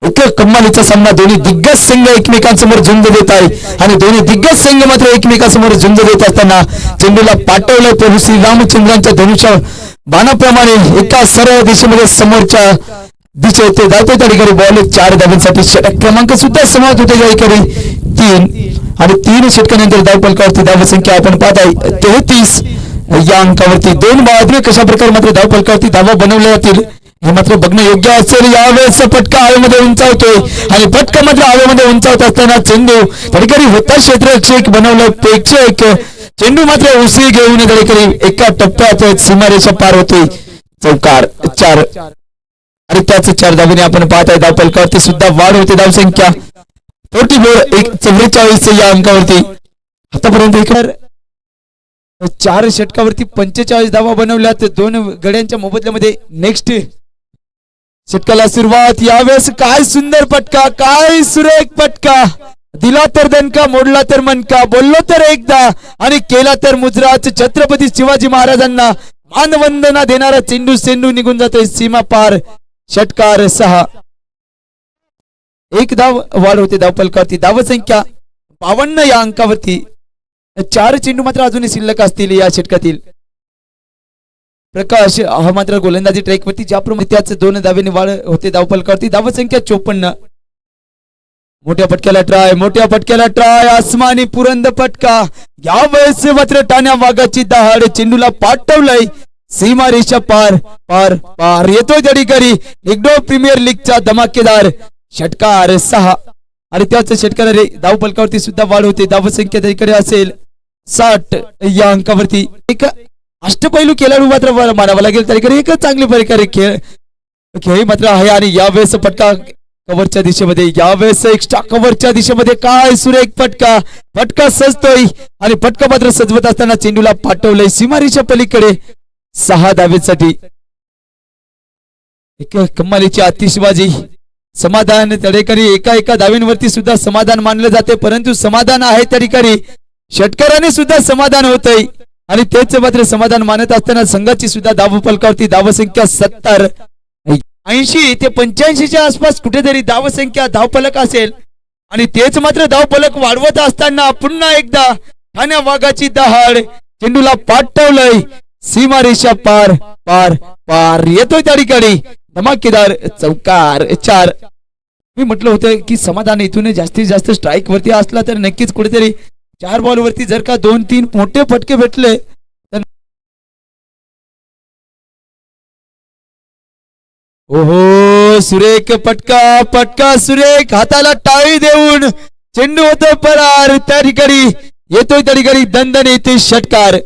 एक कमालीचा सामना, दोन्ही दिग्गज संघ एकमेकांसमोर झुंज देत आहे आणि दोन्ही दिग्गज संघ मात्र एकमेकांसमोर झुंज देत असताना चेंडूला पाठवलं प्रभू श्री रामचंद्रांच्या धनुष्य बाणाप्रमाणे एका सर्व दिशेमध्ये समोरच्या दिशेत ते जातो. त्या ठिकाणी बॉल 4 धावांसाठी षटक क्रमांक सुद्धा समाप्त होते. या ठिकाणी 3 आणि 3 षटकानंतर धावफलकावरती धावसंख्या आपण पाहत आहे 33. या अंकावरती 2 बाद कशा प्रकारे मात्र धावफलकावरती धावा बनवल्या जातील हे मात्र बघणं योग्य असेल. यावेळेस फटका हवेमध्ये उंचावतोय आणि फटका मात्र हवेमध्ये उंचावत असताना चेंडू त्या ठिकाणी होता क्षेत्ररक्षक बनवलं प्रेक्षक. चेंडू मात्र उसळी घेऊन त्या ठिकाणी एका टप्प्यात सीमारेषा पार होते. चौकार 4 आणि त्याच 4 धावेने आपण पाहत आहे धावफलकावरती सुद्धा वाढ होते. धावसंख्या 44 या अंकावरती आतापर्यंत 4 षटकावरती 45 धावा बनवल्या. 2 गड्यांच्या मोबदल्यामध्ये नेक्स्ट षटकाला सुरुवात. यावेळेस काय सुंदर फटका, काय सुरेख फटका, दिला तर दणका, मोडला तर मनका, बोललो तर एकदा आणि केला तर मुजराच. छत्रपती शिवाजी महाराजांना मानवंदना देणारा चेंडू निघून जातोय सीमा पार. षटकार 6. 1 धाव वाढ होते धावफलकावरती. धावसंख्या 52 या अंकावरती. 4 चेंडू मात्र अजूनही शिल्लक असतील या षटकातील. प्रकाश हा मात्र गोलंदाजी ट्रॅकवरती ज्याप्रमाणे त्याच 2 धावेने वाढ होते धावफलकावरती. धावसंख्या 54. मोठ्या फटक्याला ट्राय, आसमानी पुरंद फटका. यावेळेस मात्र टाण्या वाघाची दहाड, चेंडूला पाठवलंय सीमारेषा पार पार पार. येतोय त्या ठिकाणी निग्रो प्रीमियर लीगचा धमाकेदार षटकार 6 आणि त्याच षटकाला धावफलकावरती सुद्धा वाढ होते. धावसंख्या त्याकडे असेल 60 या अंकावरती. एक अष्टपैलू खेळाडू मात्र मानावा लागेल त्याकडे. एक चांगल्या प्रकारे खेळ मात्र आहे आणि यावेळेस फटका कव्हरच्या दिशेमध्ये, यावेळेस एक्स्ट्रा कव्हरच्या दिशेमध्ये. काय सुरेख फटका सजतोय आणि फटका मात्र सजवत असताना चेंडूला पाठवलंय सीमारेषा पलीकडे 6 धावेसाठी. एक कमालीची आतिषबाजी. समाधान त्या ठिकाणी एका धावेंवरती सुद्धा समाधान मानलं जाते, परंतु समाधान आहे त्या ठिकाणी षटकाराने सुद्धा समाधान होतंय आणि तेच मात्र समाधान मानत असताना संघाची सुद्धा धावफलकावरती धावसंख्या 70 80 ते 85च्या आसपास कुठेतरी धावसंख्या धावफलक असेल आणि तेच मात्र धावफलक वाढवत असताना पुन्हा एकदा ठाण्या वाघाची दहाड, चेंडूला पाठवलंय सीमारेषा पार पार पार. येतोय त्या ठिकाणी धमाकेदार चौकार 4. मी म्हटलं होतं की समाधान इथून जास्तीत जास्त स्ट्राईक वरती असला तर नक्कीच कुठेतरी 4 बॉल वरती जर का 2-3 मोठे फटके भेटले तर ओहो सुरेख फटका सुरेख. हाताला टाळी देऊन चेंडू होतो परार. त्या ठिकाणी येतोय त्या ठिकाणी दणदण येते षटकार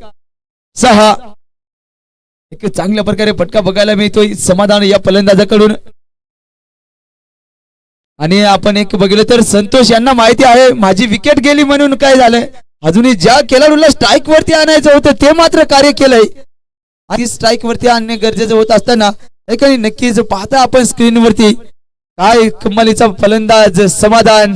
6. एक चांगल्या प्रकारे फटका बघायला मिळतोय समाधान या फलंदाजाकडून. आणि आपण एक बघितलं तर संतोष यांना माहिती आहे माझी विकेट गेली म्हणून काय झालंय, अजूनही ज्या खेळाडूला स्ट्राईक वरती आणायचं होतं ते मात्र कार्य केलंय आणि स्ट्राईक वरती आणणे गरजेचं होत असताना एकाने नक्कीच पाहता आपण स्क्रीन वरती काय कमालीचा फलंदाज समाधान.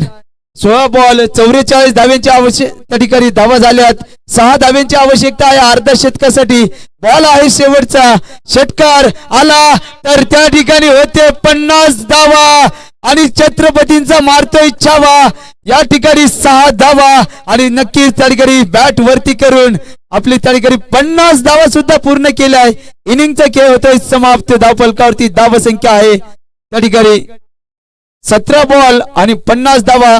16 बॉल 44 धाव्यांची आवश्यकता ठिकाणी धावा झाल्यात. 6 धाव्यांची आवश्यकता आहे अर्ध्या शतकासाठी. बॉल आहे शेवटचा. षटकार आला तर त्या ठिकाणी होते 50 धावा आणि छत्रपतींचा मारतोय छावा. या ठिकाणी 6 धावा आणि नक्कीच त्या ठिकाणी बॅट वरती करून आपली त्या ठिकाणी 50 धावा सुद्धा पूर्ण केलाय. इनिंगचा खेळ होतोय समाप्त. धावफलकावरती धावसंख्या आहे त्या ठिकाणी 17 बॉल आणि 50 धावा.